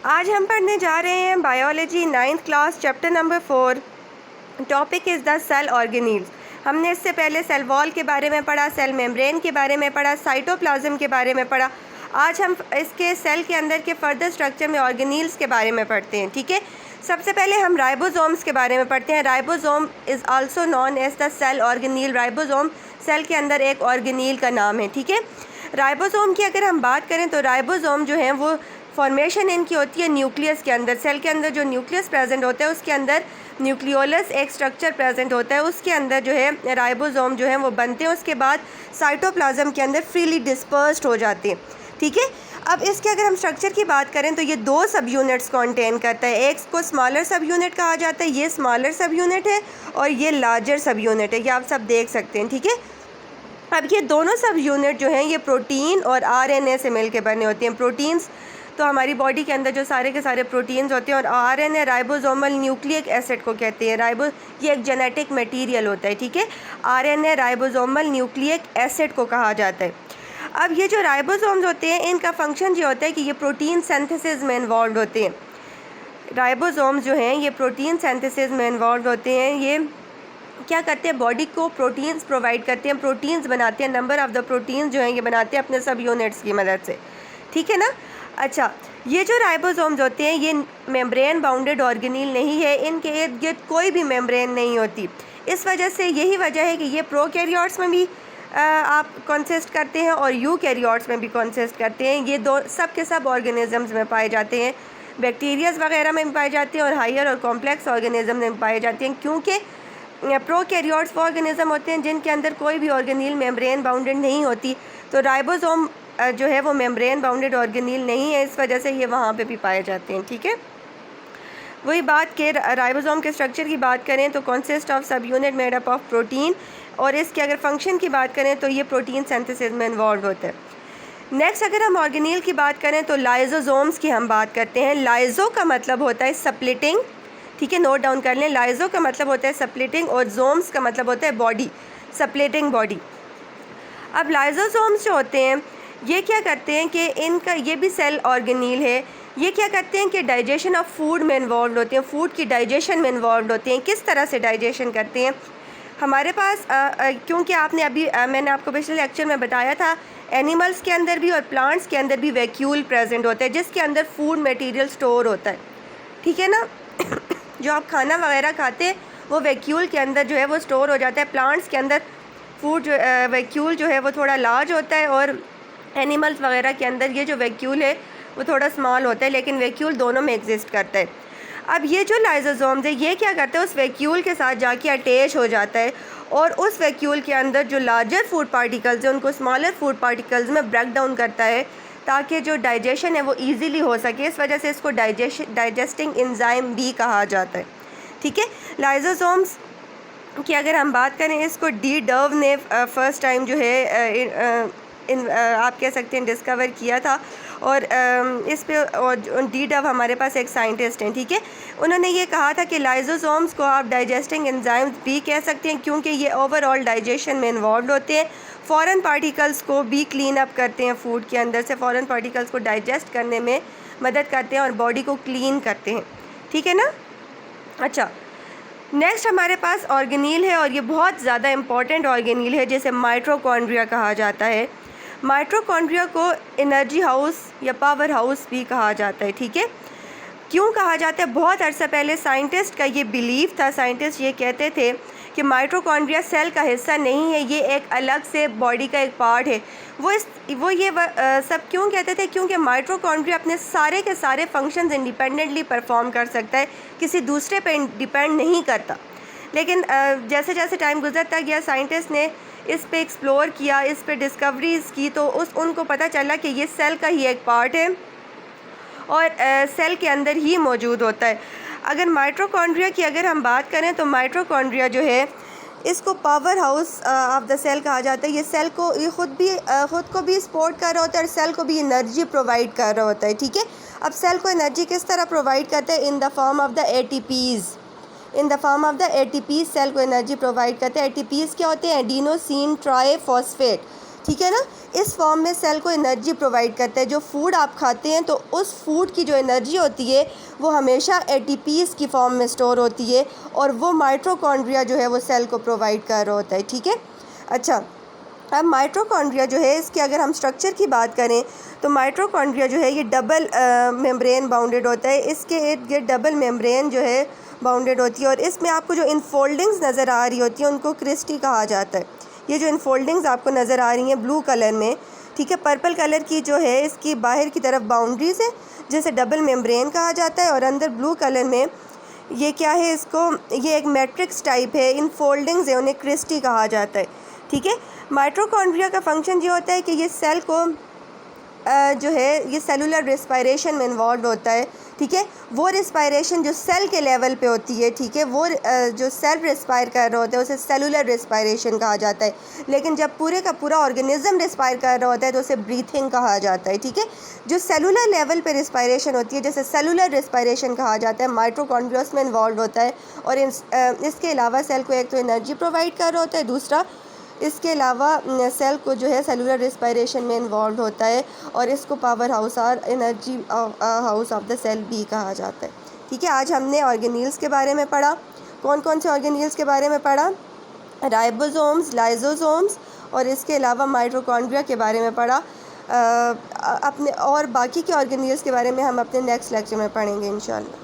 आज हम पढ़ने जा रहे हैं biology 9th class chapter number 4। Topic is the cell organelles. हमने इससे पहले सेल वॉल के बारे में पढ़ा, सेल मेम्ब्रेन के बारे में पढ़ा, साइटोप्लाज्म के बारे में पढ़ा। आज हम इसके सेल के अंदर के फर्दर स्ट्रक्चर में ऑर्गेनील्स के बारे में पढ़ते हैं। ठीक है, सबसे पहले हम राइबोसोम्स के बारे में पढ़ते हैं। Ribosome is also known as the cell organelle. Ribosome cell के अंदर एक ऑर्गेनील का नाम है। ठीक है, राइबोसोम की अगर हम बात करें तो राइबोसोम जो है वो फॉर्मेशन इनकी होती है न्यूक्लियस के अंदर। सेल के अंदर जो न्यूक्लियस प्रेजेंट होता है उसके अंदर न्यूक्लियोलस एक स्ट्रक्चर प्रेजेंट होता है, उसके अंदर जो है राइबोसोम जो है वो बनते हैं। उसके बाद साइटोप्लाज्म के अंदर फ्रीली डिस्पर्स्ड हो जाते हैं। ठीक है, अब इसके अगर हम स्ट्रक्चर की बात करें तो ये दो सब यूनिट्स कंटेन करता है। एक को स्मॉलर सब यूनिट कहा जाता है, ये स्मॉलर सब यूनिट है, और ये लार्जर सब यूनिट है, ये आप सब देख सकते हैं। ठीक है, अब ये दोनों सब यूनिट जो हैं ये प्रोटीन और आरएनए से मिलकर बने होते हैं। प्रोटीन्स तो हमारी बॉडी के अंदर जो सारे के सारे प्रोटीन्स होते हैं, और आरएनए राइबोसोमल न्यूक्लिक एसिड को कहते हैं। ये एक जेनेटिक मटेरियल होता है। ठीक है, आरएनए राइबोसोमल न्यूक्लिक एसिड को कहा जाता है। अब ये जो राइबोसोम्स होते हैं इनका फंक्शन ये होता है कि ये प्रोटीन सिंथेसिस में इन्वॉल्व होते हैं। राइबोसोम्स जो हैं ये प्रोटीन सिंथेसिस में इन्वॉल्व होते हैं। ये क्या करते हैं, बॉडी को प्रोटीन्स प्रोवाइड करते हैं, प्रोटीन्स बनाते हैं। नंबर ऑफ़ द प्रोटीन्स जो हैं ये बनाते हैं अपने सब यूनिट्स की मदद से। ठीक है ना। अच्छा, ये जो राइबोसोम्स होते हैं ये मेम्ब्रेन बाउंडेड ऑर्गेनील नहीं है, इनके इर्द गिर्द कोई भी मेम्ब्रेन नहीं होती। इस वजह से यही वजह है कि ये प्रोकैरियोट्स में भी आप कंसिस्ट करते हैं और यूकैरियोट्स में भी कंसिस्ट करते हैं। ये दो सब के सब ऑर्गेनिजम्स में पाए जाते हैं, बैक्टीरियाज वगैरह में भी पाए जाते हैं और हायर और कॉम्प्लेक्स ऑर्गेनिज्म में पाए जाते हैं। क्योंकि प्रोकैरियोट्स वो ऑर्गेनिज्म होते हैं जिनके अंदर कोई भी ऑर्गेनील मेम्ब्रेन बाउंडेड नहीं होती। तो राइबोसोम जो है वो मेम्ब्रेन बाउंडेड ऑर्गेनील नहीं है, इस वजह से ये वहाँ पे भी पाए जाते हैं। ठीक है, वही बात के राइबोसोम के स्ट्रक्चर की बात करें तो कंसिस्ट ऑफ सब unit made up of protein, और इसके अगर फंक्शन की बात करें तो ये प्रोटीन सिंथेसिस में इन्वॉल्व होता है। नेक्स्ट अगर हम ऑर्गेनील की बात करें तो लाइजोसोम्स की हम बात करते हैं। लाइजो का मतलब होता है सप्लिटिंग। ठीक है, नोट डाउन कर लें। लाइजो का मतलब होता है सप्लिटिंग और जोम्स का मतलब होता है बॉडी, सप्लिटिंग बॉडी। अब लाइजोसोम्स जो होते हैं ये क्या करते हैं कि इनका ये भी सेल ऑर्गेनील है। ये क्या करते हैं कि डाइजेशन ऑफ फूड में इन्वॉल्व होते हैं, फूड की डाइजेशन में इन्वॉल्व होते हैं। किस तरह से डाइजेशन करते हैं, हमारे पास क्योंकि आपने अभी मैंने आपको पिछले लेक्चर में बताया था एनिमल्स के अंदर भी और प्लांट्स के अंदर भी वैक्यूल प्रेजेंट होता है जिसके अंदर फूड मटेरियल स्टोर होता है। ठीक है ना, जो आप खाना वगैरह खाते हैं वो वैक्यूल के अंदर जो है वो स्टोर हो जाता है। प्लांट्स के अंदर फूड वैक्यूल जो है वो थोड़ा लार्ज होता है और एनिमल्स वगैरह के अंदर ये जो वैक्यूल है वो थोड़ा स्मॉल होता है, लेकिन वैक्यूल दोनों में एग्जिस्ट करता है। अब ये जो लाइजोसोम्स है ये क्या करते हैं, उस वैक्यूल के साथ जाके अटैच हो जाता है और उस वैक्यूल के अंदर जो लार्जर फूड पार्टिकल्स हैं उनको स्मॉलर फूड पार्टिकल्स में ब्रेक डाउन करता है ताकि जो डाइजेशन है वो ईज़िली हो सके। इस वजह से इसको डाइजेस्टिंग एंजाइम भी कहा जाता है। ठीक है, लाइजोसोम्स की अगर हम बात करें इसको डी डर्व ने फर्स्ट टाइम जो है आप कह सकते हैं डिस्कवर किया था, और इस पे और डी डव हमारे पास एक साइंटिस्ट हैं। ठीक है, उन्होंने ये कहा था कि लाइजोसोम्स को आप डाइजेस्टिंग एंजाइम्स भी कह सकते हैं क्योंकि ये ओवरऑल डाइजेशन में इन्वॉल्व होते हैं। फॉरेन पार्टिकल्स को भी क्लीन अप करते हैं, फूड के अंदर से फॉरेन पार्टिकल्स को डाइजेस्ट करने में मदद करते हैं और बॉडी को क्लीन करते हैं। ठीक है ना। अच्छा, नेक्स्ट हमारे पास ऑर्गेनील है और ये बहुत ज़्यादा इम्पॉर्टेंट ऑर्गेनील है जिसे माइटोकॉन्ड्रिया कहा जाता है। माइटोकॉन्ड्रिया को एनर्जी हाउस या पावर हाउस भी कहा जाता है। ठीक है, क्यों कहा जाता है, बहुत अर्सा पहले साइंटिस्ट का ये बिलीव था। साइंटिस्ट ये कहते थे कि माइटोकॉन्ड्रिया सेल का हिस्सा नहीं है, ये एक अलग से बॉडी का एक पार्ट है। वो ये सब क्यों कहते थे, क्योंकि माइटोकॉन्ड्रिया अपने सारे के सारे फंक्शंस इंडिपेंडेंटली परफॉर्म कर सकता है, किसी दूसरे पे डिपेंड नहीं करता। लेकिन जैसे जैसे टाइम गुजरता गया साइंटिस्ट ने इस पे एक्सप्लोर किया, इस पे डिस्कवरीज़ की, तो उनको पता चला कि ये सेल का ही एक पार्ट है और सेल के अंदर ही मौजूद होता है। अगर माइटोकॉन्ड्रिया की अगर हम बात करें तो माइटोकॉन्ड्रिया जो है इसको power house of the cell कहा जाता है। ये सेल को ये ख़ुद को भी सपोर्ट कर रहा होता है और सेल को भी एनर्जी प्रोवाइड कर रहा होता है। ठीक है, अब सेल को एनर्जी किस तरह प्रोवाइड करता है, in the form of the ATPs. In the form of the ATPs cell को एनर्जी प्रोवाइड करते हैं। एटीपीज़ क्या होते हैं, एडिनोसिन ट्राईफॉस्फेट। ठीक है ना। इस फॉर्म में सेल को एनर्जी प्रोवाइड करता है। जो फूड आप खाते हैं तो उस फूड की जो एनर्जी होती है वो हमेशा एटीपीज़ की फॉर्म में स्टोर होती है और वो माइटोकॉन्ड्रिया जो है वो सेल को प्रोवाइड कर रहा होता है। ठीक है। अच्छा, अब माइटोकॉन्ड्रिया जो है इसके अगर हम स्ट्रक्चर की बात करें तो माइटोकॉन्ड्रिया जो है ये डबल मेम्ब्रेन बाउंडेड होता है। इसके इर्द गिर्द डबल मेम्ब्रेन जो है बाउंडेड होती है और इसमें आपको जो इनफोल्डिंग्स नज़र आ रही होती हैं उनको क्रिस्टी कहा जाता है। ये जो इनफोल्डिंग्स आपको नज़र आ रही हैं ब्लू कलर में, ठीक है, पर्पल कलर की जो है इसकी बाहर की तरफ बाउंड्रीज़ है जिसे डबल मेम्ब्रेन कहा जाता है और अंदर ब्लू कलर में ये क्या है, इसको ये एक मैट्रिक्स टाइप है, इनफोल्डिंग्स है, उन्हें क्रिस्टी कहा जाता है। ठीक है। माइटोकॉन्ड्रिया का फंक्शन ये होता है कि ये सेल को जो है ये सेलुलर रिस्पायरेशन में इन्वॉल्व होता है। ठीक है। वो रिस्पायरेशन जो सेल के लेवल पे होती है, ठीक है, वो जो सेल रिस्पायर कर रहा होता है उसे सेलुलर रिस्पायरेशन कहा जाता है। लेकिन जब पूरे का पूरा ऑर्गेनिज्म रिस्पायर कर रहा होता है तो उसे ब्रीथिंग कहा जाता है। ठीक है। जो सेलुलर लेवल पे रिस्पायरेशन होती है जैसे सेलुलर रिस्पायरेशन कहा जाता है, माइटोकॉन्ड्रिया उसमें इन्वॉल्व होता है और इसके अलावा सेल को एक तो एनर्जी प्रोवाइड कर रहा होता है, दूसरा इसके अलावा सेल को जो है सेलुलर रिस्पायरेशन में इन्वॉल्व होता है और इसको पावर हाउस और energy house of the cell भी कहा जाता है। ठीक है। आज हमने ऑर्गेनील्स के बारे में पढ़ा। कौन कौन से ऑर्गेनील्स के बारे में पढ़ा? राइबोसोम्स, लाइसोसोम्स और इसके अलावा माइटोकॉन्ड्रिया के बारे में पढ़ा। अपने और बाकी के ऑर्गेनील्स के बारे में हम अपने नेक्स्ट लेक्चर में पढ़ेंगे इंशाल्लाह।